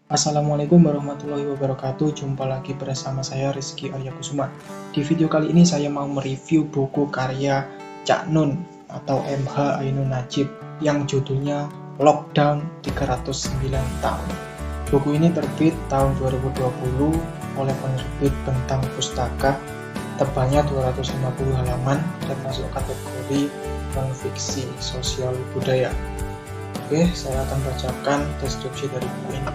Assalamualaikum warahmatullahi wabarakatuh. Jumpa lagi bersama saya Rizky Arya Kusuma. Di video kali ini saya mau mereview buku karya Cak Nun atau MH Ainun Najib yang judulnya Lockdown 309 Tahun. Buku ini terbit tahun 2020 oleh penerbit Bentang Pustaka. Tebalnya 250 halaman dan masuk kategori non-fiksi sosial budaya. Oke, saya akan bacakan deskripsi dari buku ini.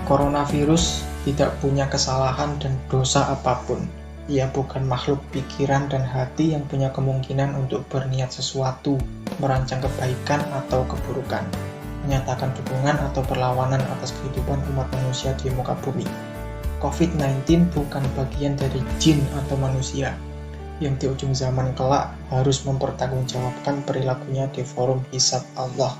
Coronavirus tidak punya kesalahan dan dosa apapun. Ia bukan makhluk pikiran dan hati yang punya kemungkinan untuk berniat sesuatu, merancang kebaikan atau keburukan, menyatakan dukungan atau perlawanan atas kehidupan umat manusia di muka bumi. COVID-19 bukan bagian dari jin atau manusia yang di ujung zaman kelak harus mempertanggungjawabkan perilakunya di forum hisab Allah.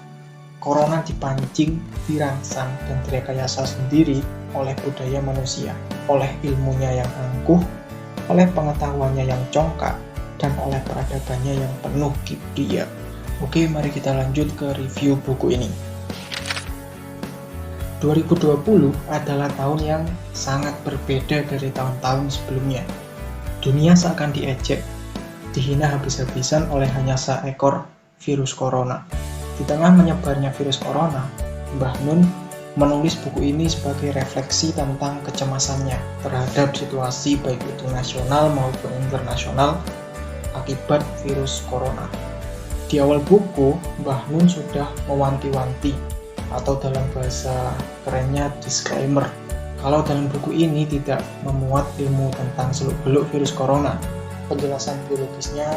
Corona dipancing, dirangsang, dan direkayasa sendiri oleh budaya manusia, oleh ilmunya yang angkuh, oleh pengetahuannya yang congkak, dan oleh peradabannya yang penuh kibria. Oke, mari kita lanjut ke review buku ini. 2020 adalah tahun yang sangat berbeda dari tahun-tahun sebelumnya. Dunia seakan diejek, dihina habis-habisan oleh hanya seekor virus corona. Di tengah menyebarnya virus corona, Mbah Nun menulis buku ini sebagai refleksi tentang kecemasannya terhadap situasi baik itu nasional maupun internasional akibat virus corona. Di awal buku, Mbah Nun sudah mewanti-wanti atau dalam bahasa kerennya disclaimer kalau dalam buku ini tidak memuat ilmu tentang seluk-beluk virus corona, penjelasan biologisnya,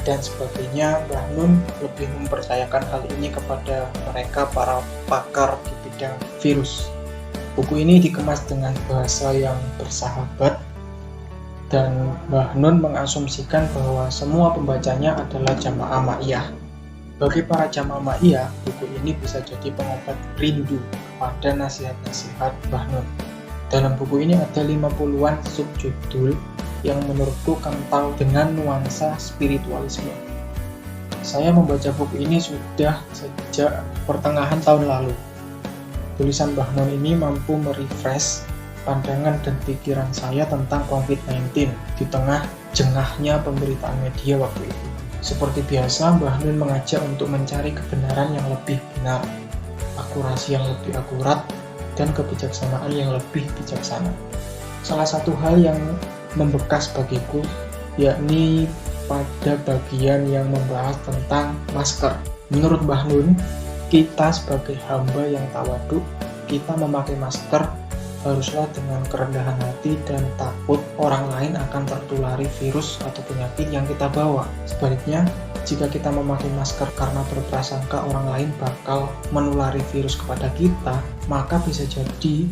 dan sebagainya. Mbah Nun lebih mempercayakan hal ini kepada mereka para pakar di bidang virus. Buku ini dikemas dengan bahasa yang bersahabat, dan Mbah Nun mengasumsikan bahwa semua pembacanya adalah jamaah ma'iyah. Bagi para jamaah ma'iyah, buku ini bisa jadi pengobat rindu pada nasihat-nasihat Mbah Nun. Dalam buku ini ada 50-an subjudul yang menurutku kental dengan nuansa spiritualisme. Saya membaca buku ini sudah sejak pertengahan tahun lalu. Tulisan Mbah Nun ini mampu merefresh pandangan dan pikiran saya tentang COVID-19 di tengah jengahnya pemberitaan media waktu itu. Seperti biasa, Mbah Nun mengajak untuk mencari kebenaran yang lebih benar, akurasi yang lebih akurat, dan kebijaksanaan yang lebih bijaksana. Salah satu hal yang membekas bagiku yakni pada bagian yang membahas tentang masker. Menurut Mbah Nun, kita sebagai hamba yang tawadhu, kita memakai masker haruslah dengan kerendahan hati dan takut orang lain akan tertulari virus atau penyakit yang kita bawa. Sebaliknya, jika kita memakai masker karena berprasangka orang lain bakal menulari virus kepada kita, maka bisa jadi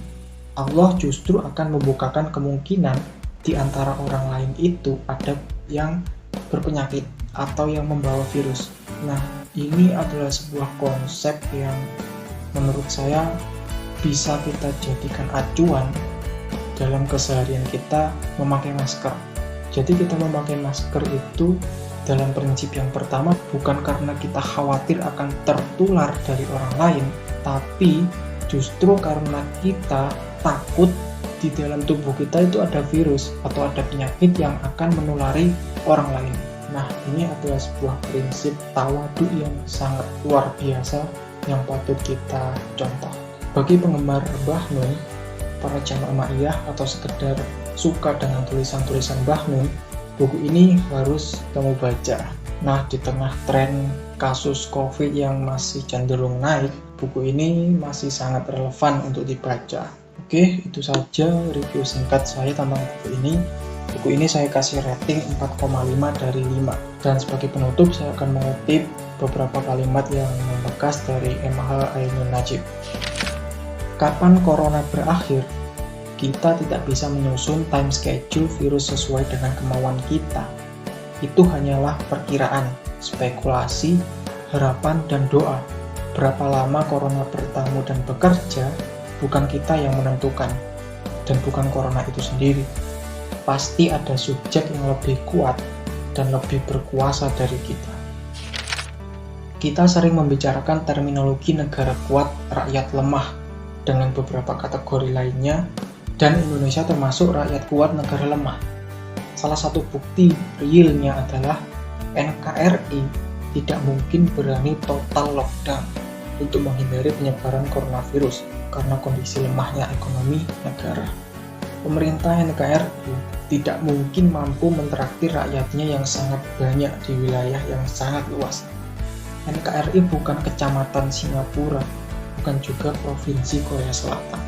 Allah justru akan membukakan kemungkinan di antara orang lain itu ada yang berpenyakit atau yang membawa virus. Nah, ini adalah sebuah konsep yang menurut saya bisa kita jadikan acuan dalam keseharian kita memakai masker. Jadi kita memakai masker itu dalam prinsip yang pertama bukan karena kita khawatir akan tertular dari orang lain, tapi justru karena kita takut di dalam tubuh kita itu ada virus atau ada penyakit yang akan menulari orang lain. Nah, ini adalah sebuah prinsip tawadhu yang sangat luar biasa yang patut kita contoh. Bagi penggemar Mbah Nun, para jamaah ma'iyah atau sekedar suka dengan tulisan-tulisan Mbah Nun, buku ini harus kamu baca. Nah, di tengah tren kasus COVID yang masih cenderung naik, buku ini masih sangat relevan untuk dibaca. Oke, itu saja review singkat saya tentang buku ini. Buku ini saya kasih rating 4,5 dari 5. Dan sebagai penutup, saya akan mengutip beberapa kalimat yang membekas dari MH Ainun Najib. Kapan corona berakhir? Kita tidak bisa menyusun time schedule virus sesuai dengan kemauan kita. Itu hanyalah perkiraan, spekulasi, harapan, dan doa. Berapa lama corona bertamu dan bekerja, bukan kita yang menentukan, dan bukan corona itu sendiri. Pasti ada subjek yang lebih kuat dan lebih berkuasa dari kita. Kita sering membicarakan terminologi negara kuat, rakyat lemah, dengan beberapa kategori lainnya, dan Indonesia termasuk rakyat kuat negara lemah. Salah satu bukti realnya adalah NKRI tidak mungkin berani total lockdown untuk menghindari penyebaran coronavirus karena kondisi lemahnya ekonomi negara. Pemerintah NKRI tidak mungkin mampu mentraktir rakyatnya yang sangat banyak di wilayah yang sangat luas. NKRI bukan kecamatan Singapura, bukan juga provinsi Korea Selatan.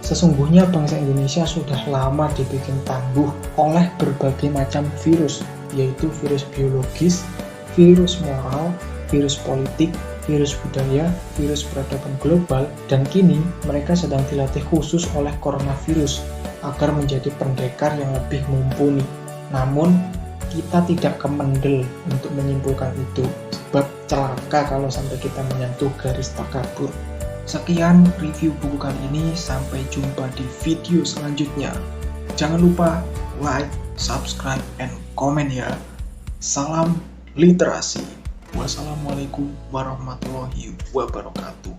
Sesungguhnya bangsa Indonesia sudah lama dibikin tangguh oleh berbagai macam virus, yaitu virus biologis, virus moral, virus politik, virus budaya, virus peradaban global, dan kini mereka sedang dilatih khusus oleh coronavirus agar menjadi pendekar yang lebih mumpuni. Namun, kita tidak kemendel untuk menyimpulkan itu, sebab celaka kalau sampai kita menyentuh garis takabur. Sekian review buku kali ini, sampai jumpa di video selanjutnya. Jangan lupa like, subscribe, and komen ya. Salam literasi. Wassalamualaikum warahmatullahi wabarakatuh.